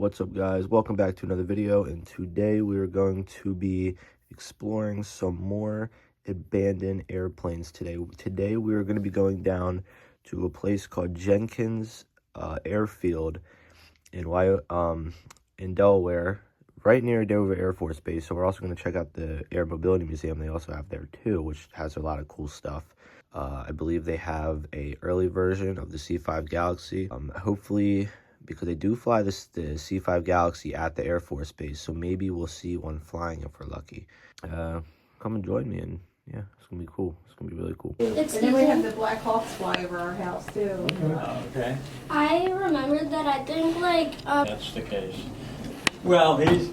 What's up, guys? Welcome back to another video, and today we are going to be exploring some more abandoned airplanes. Today we are going to be going down to a place called Jenkins Airfield in Delaware, right near Dover Air Force Base. So we're also going to check out the Air Mobility Museum they also have there too, which has a lot of cool stuff. I believe they have a early version of the C5 Galaxy. Hopefully, because they do fly the C5 Galaxy at the Air Force Base, so maybe we'll see one flying if we're lucky. Come and join me, and yeah, it's gonna be cool. It's gonna be really cool. And then we have the Black Hawks fly over our house too. Okay. I remembered that I think That's the case. Well, he's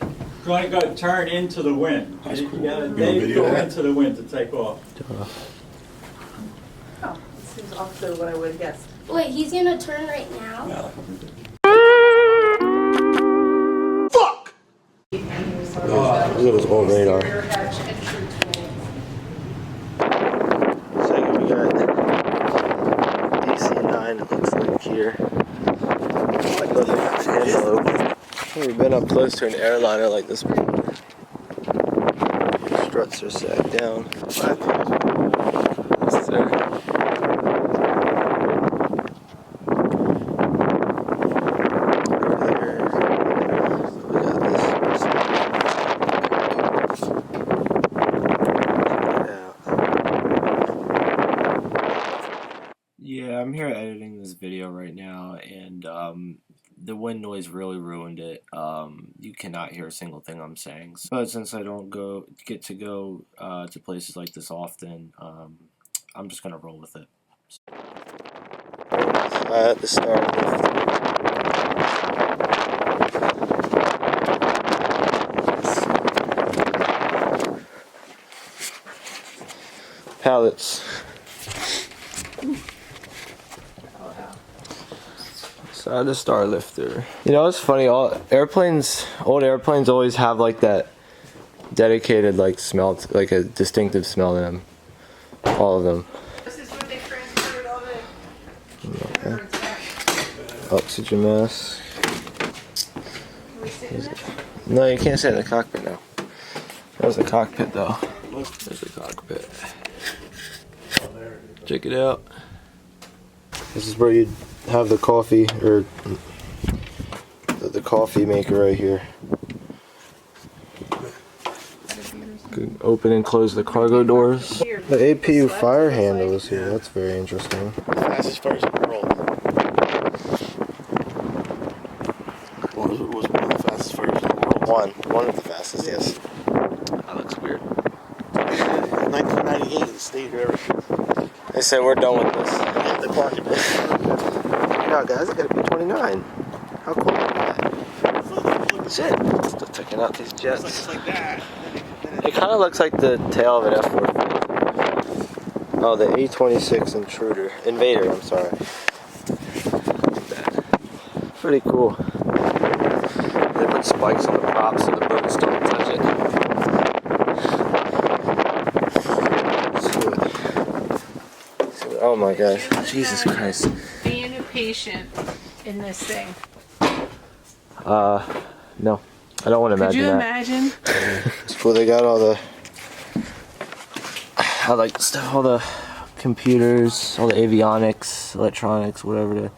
going to go turn into the wind. That's cool. You got to go into the wind to take off. Oh, this is also what I would have guessed. wait, he's gonna turn right now? Yeah. Look at this old radar. So we got DC-9, it looks like here. Like another envelope. I've never been up close to an airliner like this before. The struts are sagged down. Yes, sir. Yeah, I'm here editing this video right now, and the wind noise really ruined it. You cannot hear a single thing I'm saying. But since I don't get to go to places like this often, I'm just gonna roll with it. At the start pallets. Side the star lifter. You know, it's funny, old airplanes always have like that dedicated like smell, like a distinctive smell to them. All of them. This is when they transferred all the Oxygen mask. Can we sit in it? No, you can't sit in the cockpit now. There's the cockpit though. There's the cockpit. Check it out. This is where you'd have the coffee, or the coffee maker right here. Could open and close the cargo doors. The APU fire handle is here. That's very interesting. Fastest first in the world. Was one of the fastest first in the world. One of the fastest, yes. That looks weird. 1998, the state ever. They say we're done with this. The parking place. No, guys, it gotta be 29. How cool is that? Shit. Still checking out these jets. It's like that. It kind of looks like the tail of an F-450. Oh, the A-26 Invader, I'm sorry. Look at that. Pretty cool. They put spikes on the props so the boats don't touch it. Oh my gosh. Jesus Christ. Being a patient in this thing. No. I don't want to Could imagine you that. imagine? It's cool. They got all the, I like stuff, all the computers, all the avionics, electronics, whatever.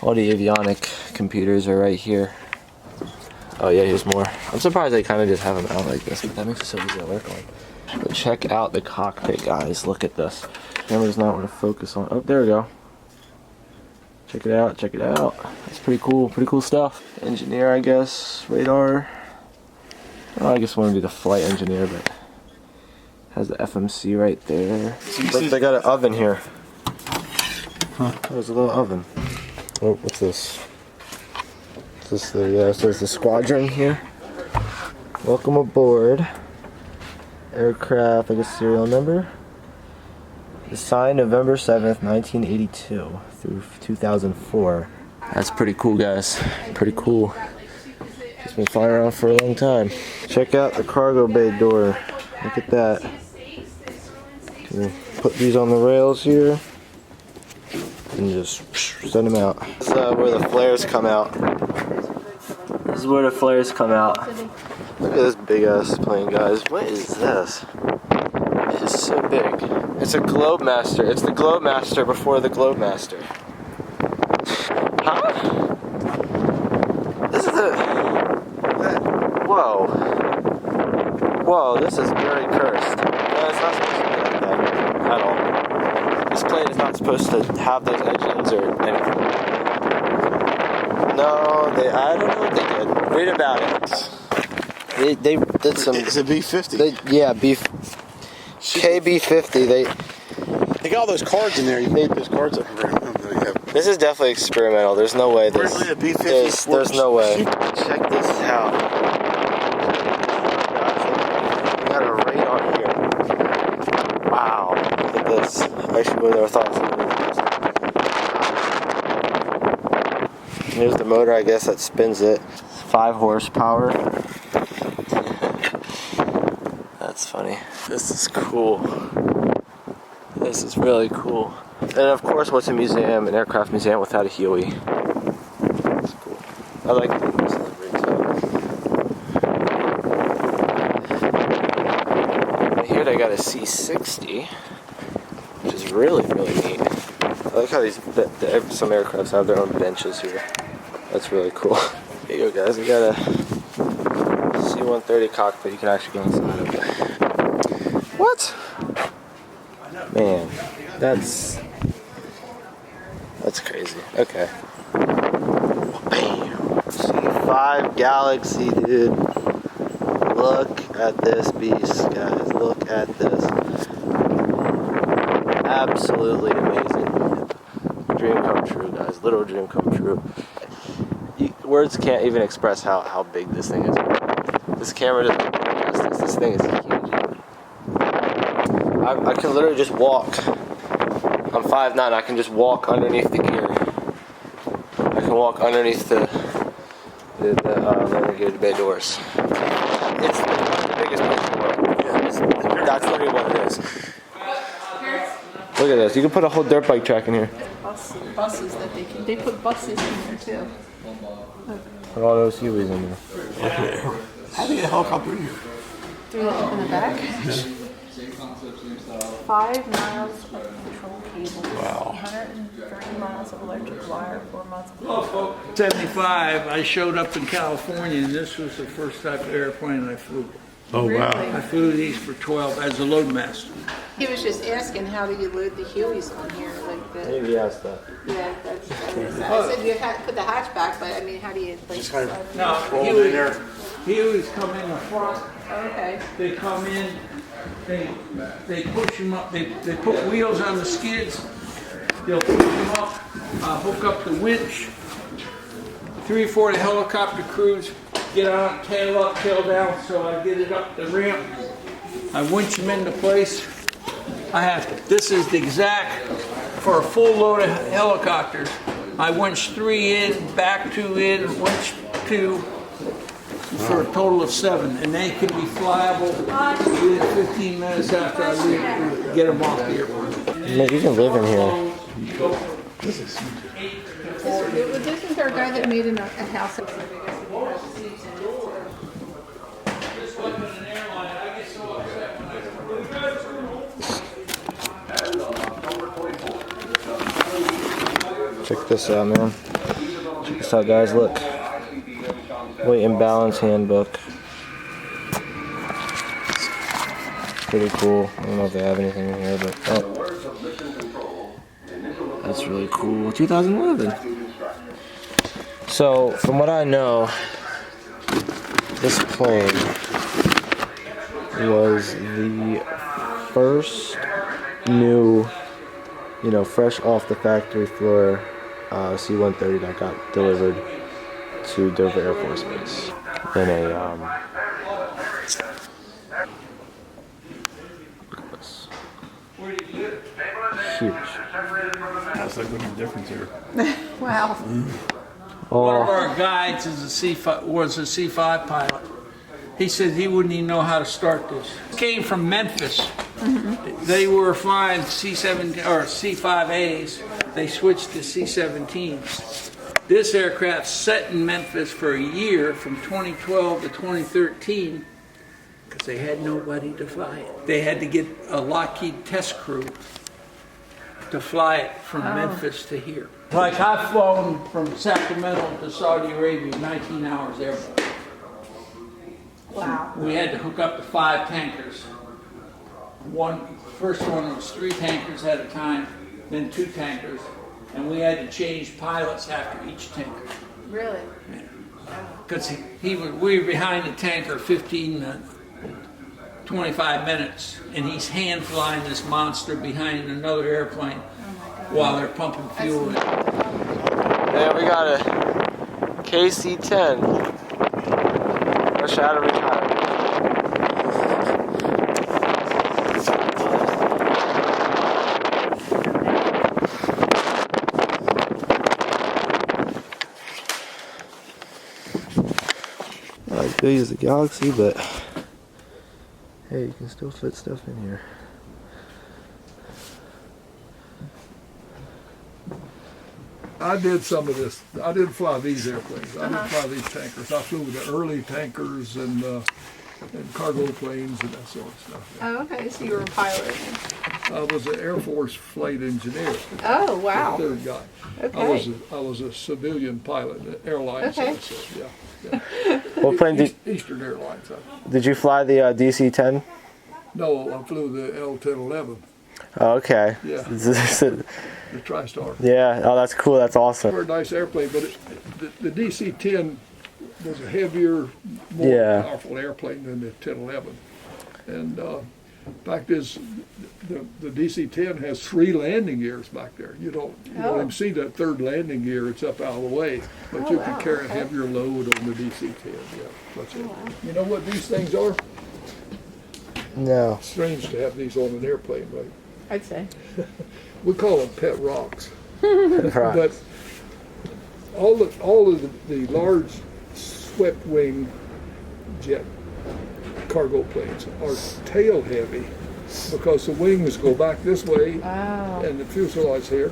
All the avionic computers are right here. Oh yeah, here's more. I'm surprised they kind of just have them out like this, but that makes it so easy to work on. But check out the cockpit, guys. Look at this. Camera's not want to focus on. Oh, there we go. Check it out. Check it out. That's pretty cool. Pretty cool stuff. Engineer, I guess. Radar. Oh, I guess I want to be the flight engineer, but has the FMC right there. Look, they got an oven here. Huh? There's a little oven. Oh, what's this? Is this the says the squadron here? Welcome aboard. Aircraft, I guess serial number. Signed November 7th, 1982 through 2004. That's pretty cool, guys. Pretty cool. It's been flying around for a long time. Check out the cargo bay door. Look at that. Can we put these on the rails here and just send them out. That's where the flares come out. This is where the flares come out. Look at this big ass plane, guys. What is this? It is so big. It's a Globemaster. It's the Globemaster before the Globemaster. Huh? This is the... Whoa. Whoa, this is very cursed. No, it's not supposed to be like that at all. This plane is not supposed to have those engines or anything. No, I don't know what they did. Read about it. They did some... It's a B-50. Yeah, KB50. They got all those cards in there. You made those cards up for him. This is definitely experimental. There's no way this... Originally a B-50 There's no way. Check this out. We got a radar here. Wow. Look at this. I actually would have never thought of it. Here's the motor, I guess, that spins it. 5 horsepower. That's funny. This is cool. This is really cool. And of course, what's a museum, an aircraft museum without a Huey? That's cool. I like this livery too. And here they got a C-60, which is really, really neat. I like how some aircrafts have their own benches here. That's really cool. Here you go, guys. We got a C-130 cockpit. You can actually go inside of it. What? Man, that's crazy. Okay. Bam. C5 Galaxy, dude. Look at this beast, guys. Look at this. Absolutely amazing. Dream come true, guys. Literal dream come true. Words can't even express how big this thing is. This camera doesn't express this. This thing is huge. I can literally just walk. I'm 5'9". I can just walk underneath the gear. I can walk underneath the landing gear bay doors. It's the biggest place in the world. Yeah, that's literally what it is. Look at this. You can put a whole dirt bike track in here. Buses that they put buses in there too. Put all those Hueys in there. How do you get a helicopter in here? Through the in the back. 5 miles of control cable. Wow. 130 miles of electric wire. 4 miles of 75, I showed up in California, and this was the first type of airplane I flew. Oh, wow. I flew these for 12 as a loadmaster. He was just asking, how do you load the Hueys on here? Like the, Maybe ask that. yeah, that's. I said you had put the hatchback, but I mean, how do you like? Just kind of No, roll it in there. he always come in the front. Okay. They come in, they push them up, they put wheels on the skids, they'll push them up, hook up the winch, 3 or 4 of the helicopter crews get on, tail up, tail down, so I get it up the ramp, I winch them into place. This is the exact, for a full load of helicopters, I winch 3 in, back 2 in, winch 2, for a total of 7, and they can be flyable within 15 minutes after I get them off the airport. You can live in here. Isn't there a guy that made a house? Check this out, man. Check this out, guys. Look. Weight and balance handbook. Pretty cool. I don't know if they have anything in here, but that's really cool. 2011. So, from what I know, this plane was the first new, fresh off the factory floor C-130 that got delivered to Dover Air Force Base in a huge. That's like looking different here. Wow. One of our guides is was a C5 pilot. He said he wouldn't even know how to start this. Came from Memphis. Mm-hmm. They were flying C7 or C5As. They switched to C17s. This aircraft sat in Memphis for a year from 2012 to 2013 because they had nobody to fly it. They had to get a Lockheed test crew to fly it from Memphis to here. Like I've flown from Sacramento to Saudi Arabia 19 hours airborne. Wow. We had to hook up to 5 tankers. First one was 3 tankers at a time, then 2 tankers, and we had to change pilots after each tanker. Really? Because we were behind the tanker 25 minutes, and he's hand flying this monster behind another airplane while they're pumping fuel in. Yeah, we got a KC-10. Fresh out of retirement. Not as big as the Galaxy, but hey, you can still fit stuff in here. I did some of this. I didn't fly these airplanes. I didn't fly these tankers. I flew the early tankers and cargo planes and that sort of stuff. Oh, okay. So you were a pilot. I was an Air Force flight engineer. Oh, wow. The third guy. Okay. I was a civilian pilot, airlines. Okay. Yeah. What plane Eastern Airlines. did you fly? The DC-10? No, I flew the L-1011, Oh, okay. Yeah. the TriStar. Yeah. Oh, that's cool. That's awesome. Very nice airplane, but the DC-10 was a heavier, more powerful airplane than the 1011. And fact is, the DC-10 has 3 landing gears back there. You don't even see that third landing gear. It's up out of the way, but you can carry a heavier load on the DC-10. Yeah, that's it. You know what these things are? No. Strange to have these on an airplane, right? I'd say. We call them pet rocks. Right. But all of the large swept wing jet cargo planes are tail heavy because the wings go back this way and the fuselage here,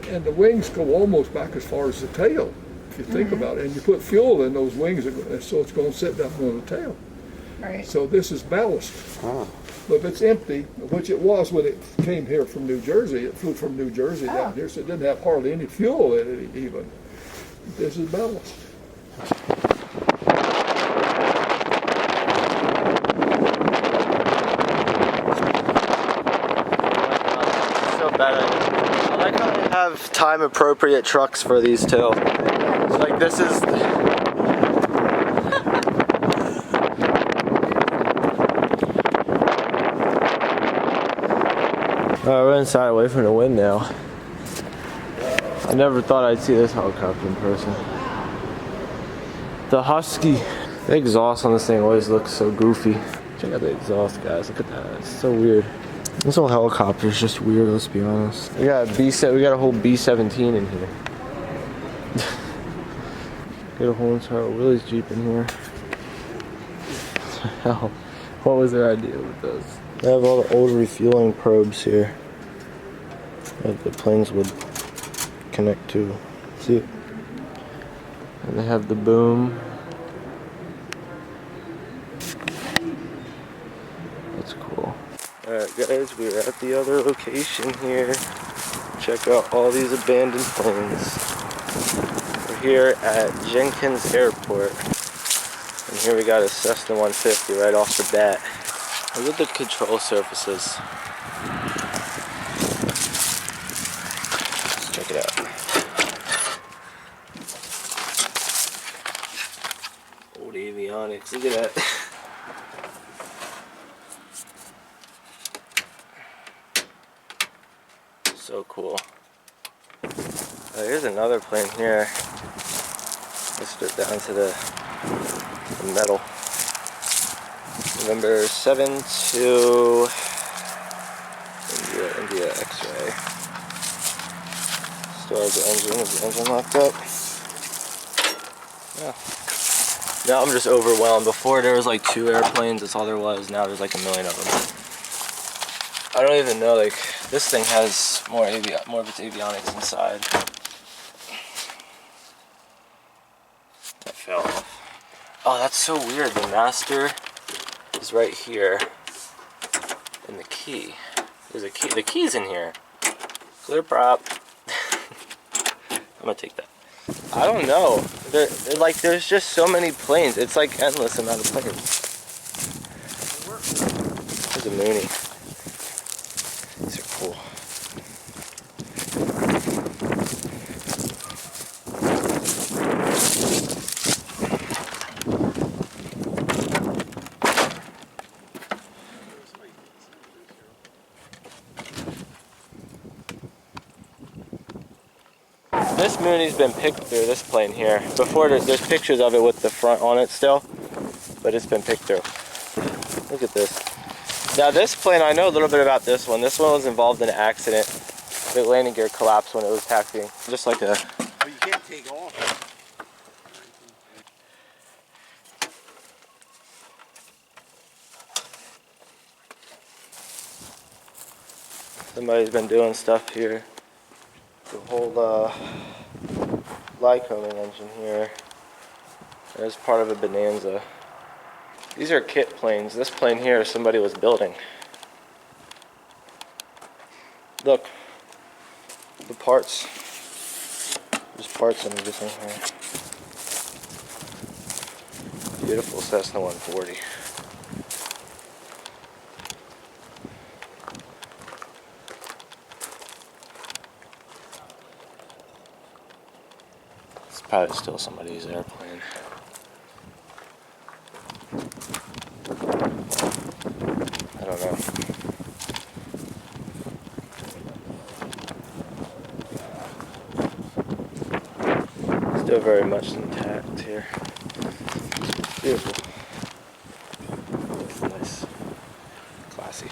and the wings go almost back as far as the tail if you think about it, and you put fuel in those wings so it's going to sit down on the tail. Right. So this is ballast. But if it's empty, which it was when it came here from New Jersey, it flew from New Jersey down here, so it didn't have hardly any fuel in it even. This is ballast. So bad. I like how they have time appropriate trucks for these too. So like this is. We're inside away from the wind now. I never thought I'd see this helicopter in person. The Husky. The exhaust on this thing always looks so goofy. Check out the exhaust, guys. Look at that. It's so weird. This whole helicopter is just weird, let's be honest. We got a whole B-17 in here. Got a whole entire Willys Jeep in here. Hell, what was their idea with those? They have all the old refueling probes here that the planes would connect to. See it? And they have the boom. That's cool. Alright guys, we're at the other location here. Check out all these abandoned planes. We're here at Jenkins Airport. And here we got a Cessna 150 right off the bat. Look at the control surfaces. Let's check it out. Old avionics, look at that. So cool. Here's another plane here. Let's strip down to the metal. November 7 to India X-ray. Still has the engine. Is the engine locked up? Yeah. Now I'm just overwhelmed. Before there was like 2 airplanes, that's all there was. Now there's like a million of them. I don't even know, like, this thing has more of its avionics inside. Oh, that's so weird. The master is right here. And the key. There's a key. The key's in here. Clear prop. I'm gonna take that. I don't know. There's just so many planes. It's like endless amount of planes. There's a Mooney. These are cool. This Mooney's been picked through, this plane here. Before, there's pictures of it with the front on it still, but it's been picked through. Look at this. Now this plane, I know a little bit about this one. This one was involved in an accident. The landing gear collapsed when it was taxiing. Just like a... But you can't take off. Somebody's been doing stuff here. The whole Lycoming engine here. There's part of a Bonanza. These are kit planes. This plane here somebody was building. Look. The parts. There's parts and everything here. Beautiful Cessna 140. It's probably still somebody's airplane. I don't know. Still very much intact here. Beautiful. Nice. Classy.